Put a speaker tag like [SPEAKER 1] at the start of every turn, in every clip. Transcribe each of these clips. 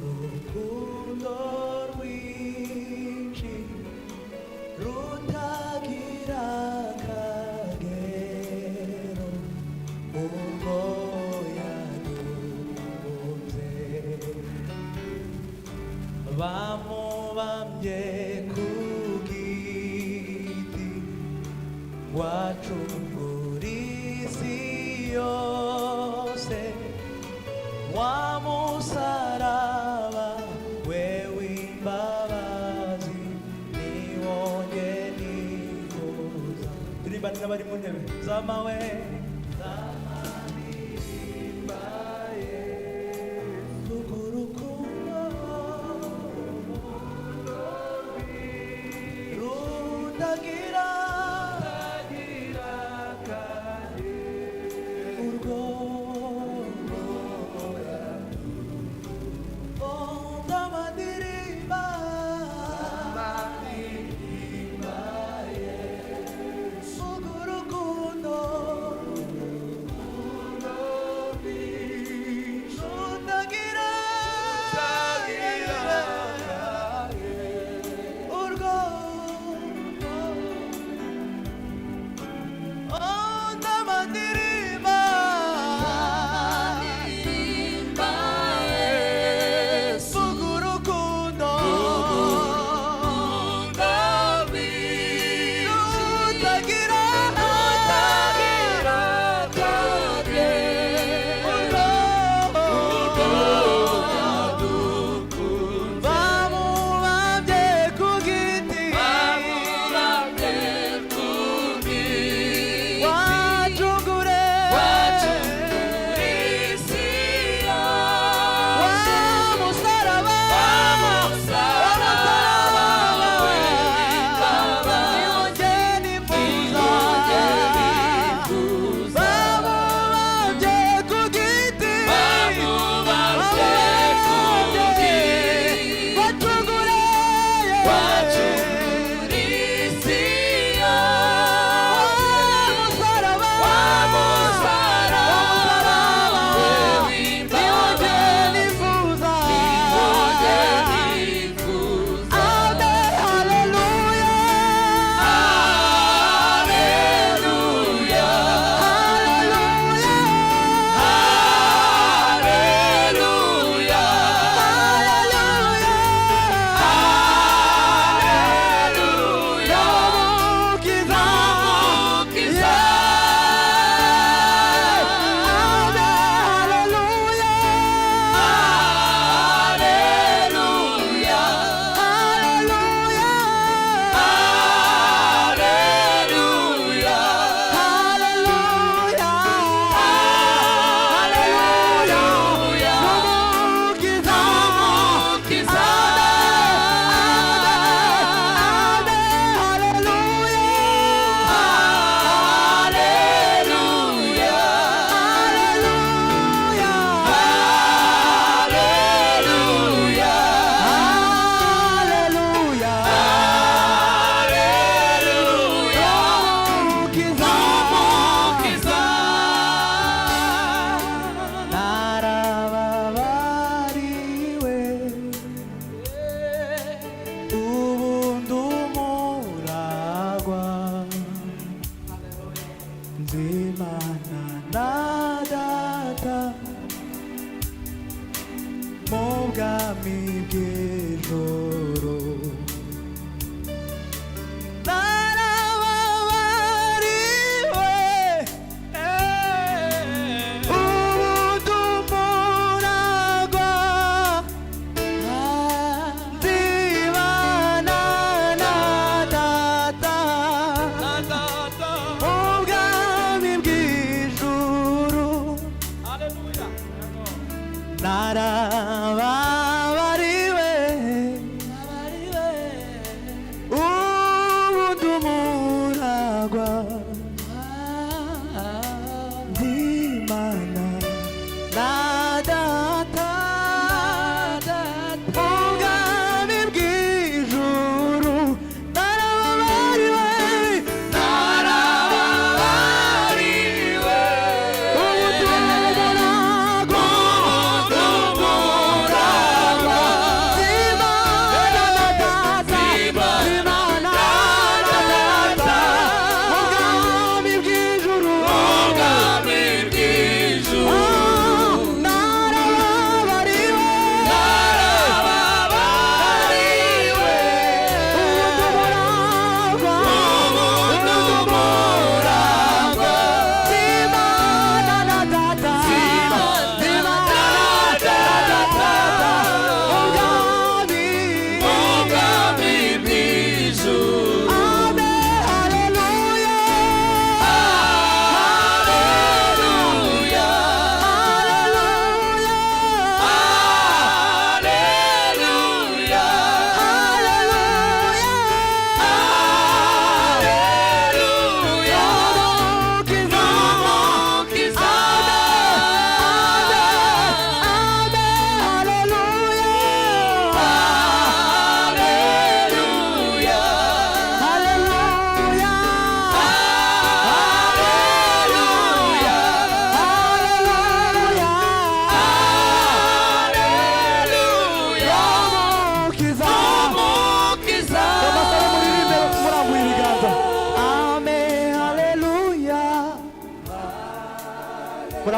[SPEAKER 1] urukundo rwinshi rutagira akagero ubwo yadukunze bamubambye ku giti wacungura isi yose wa musaraba wewe imbabazi niwonge nifuza turirimbanira abari mu ntebe zamawe zamahimbaye urukundo rutagira urwo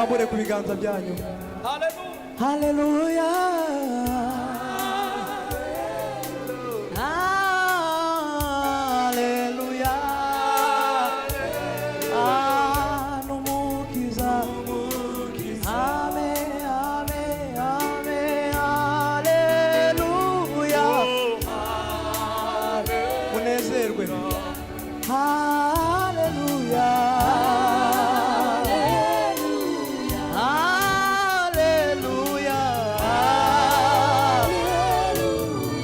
[SPEAKER 1] muzamure ku biganza byanyu.
[SPEAKER 2] Hallelujah.
[SPEAKER 1] Haleluya. Haleluya. Numukiza. Amen, amen, amen. Haleluya. Munezerwe. Haleluya. Haleluya.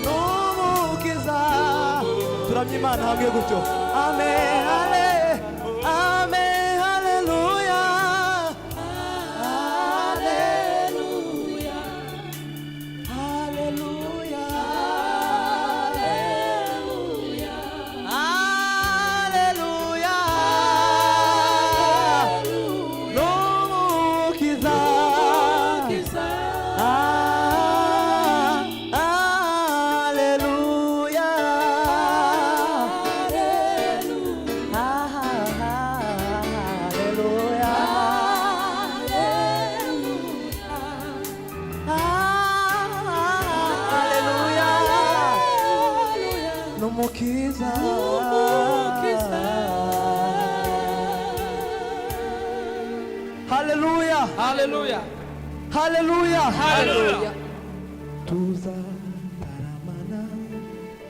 [SPEAKER 1] Numukiza. Turamye Imana hamwe gutyo. Amen, amen, amen, haleluya. Haleluya. Haleluya. Haleluya. Numukiza. Haleluya. Haleluya. Numukiza. Haleluya.
[SPEAKER 2] Hallelujah.
[SPEAKER 1] Haleluya.
[SPEAKER 2] Hallelujah.
[SPEAKER 1] Tuzataramana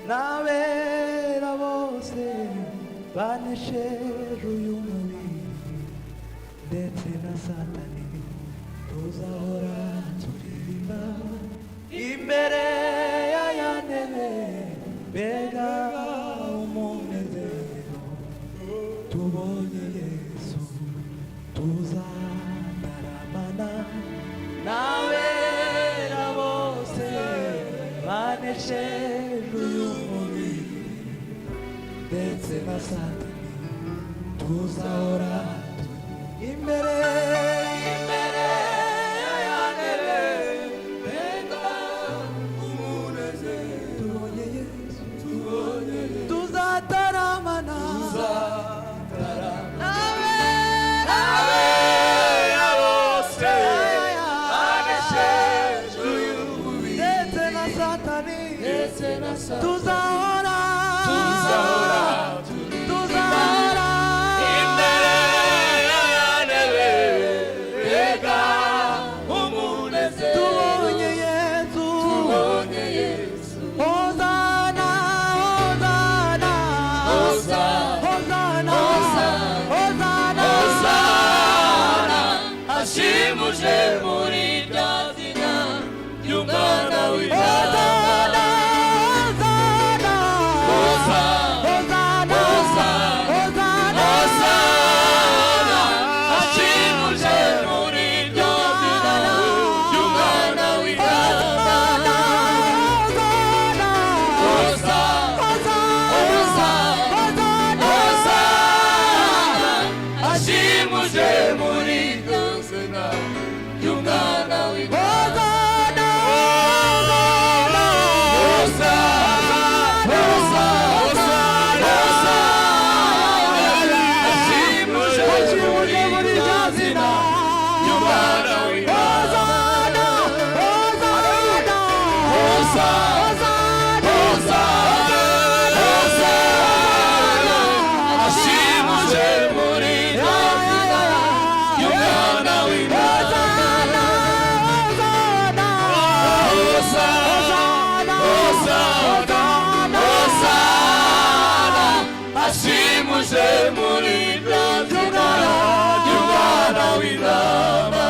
[SPEAKER 1] n'abera bose banesheje uyu mubiri ndetse na Satani, tuzahora turirimba imbere y'aya ntebe, mbega umunezero tubonye Yesu. Tuzataramana n'abera bose banesheje uyu mubiri ndetse na Satani, tuzahora imbere y'aya ntebe, mbega umunezero tubonye Yesu. Tuzataramana n'abera bose banesheje uyu mubiri ndetse na Satani, tuzahora imbere y'aya ntebe, mbega umunezero tubonye Yesu. Hosana, Hosana, Hosana, Hosana,
[SPEAKER 2] Ashimuje muri rya zina ry'Umwana w'Imana. Ashimuje muri rya zina ry'Umwana w'Imana. Ashimuje muri rya zina ry'Umwana w'Imana.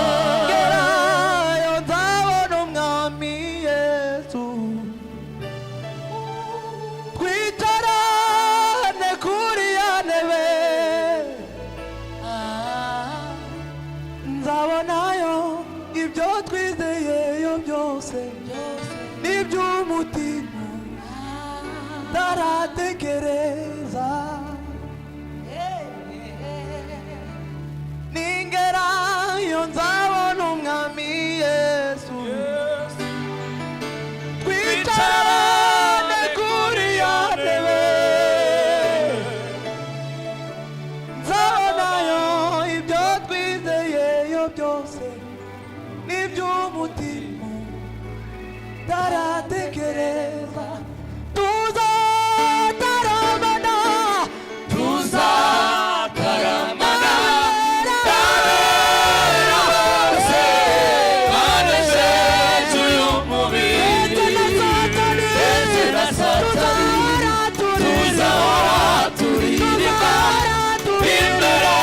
[SPEAKER 1] N'iby'umutima taratekereza, ningerayo nzabona umwami Yesu. Twicarane kuri ya ntebe, nzabonayo ibyo twizeyeyo byose. umutima taratekereza tuzataramana
[SPEAKER 2] tuzataramana tabera bose banesheje uyu mubiri ndetse na satani tuzahora turirimba imbere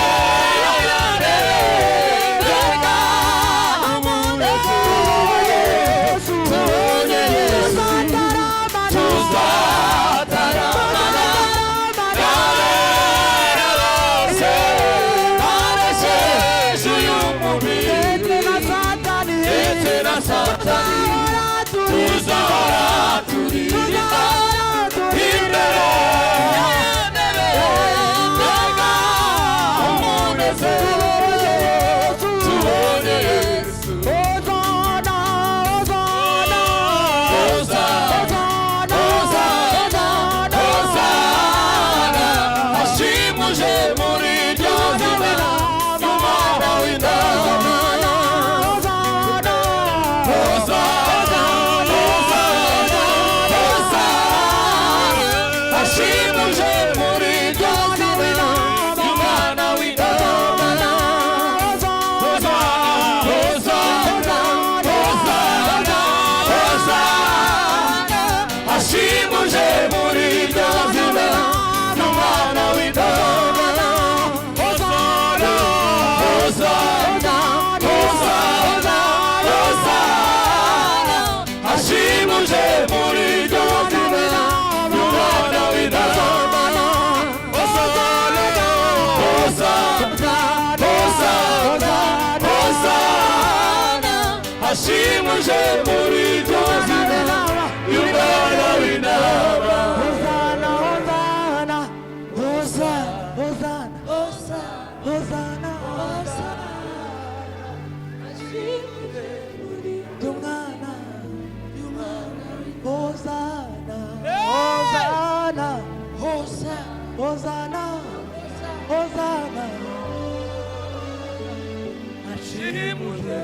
[SPEAKER 2] ashimuje muri iryo zina y'umwana w'intama
[SPEAKER 1] Hosana Hosana Hosana Hosana ashimuje muri iryo mwana Hosana Hosana Hosana Hosana ashimuje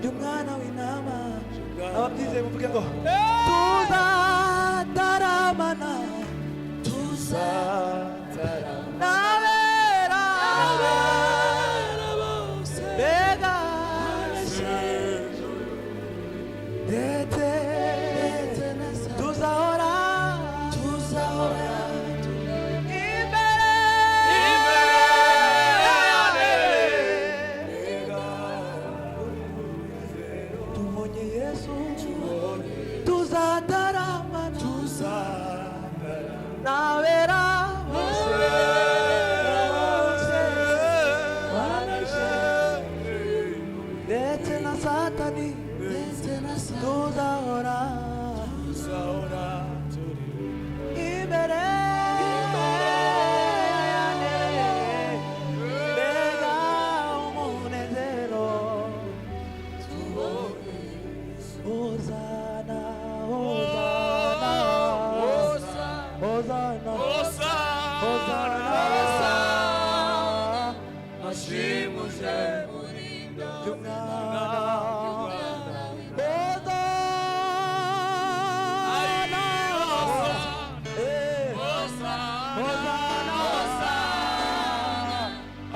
[SPEAKER 1] Jumana w'intama ababyize muvuge ngo tuzataramana nabera bose bega ndetse tuzahora nabera bose ndetse na satani tuzahora imbere mbega umunezero Hosana Hosana
[SPEAKER 2] ashimuje muri iryo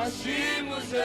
[SPEAKER 2] ashimuje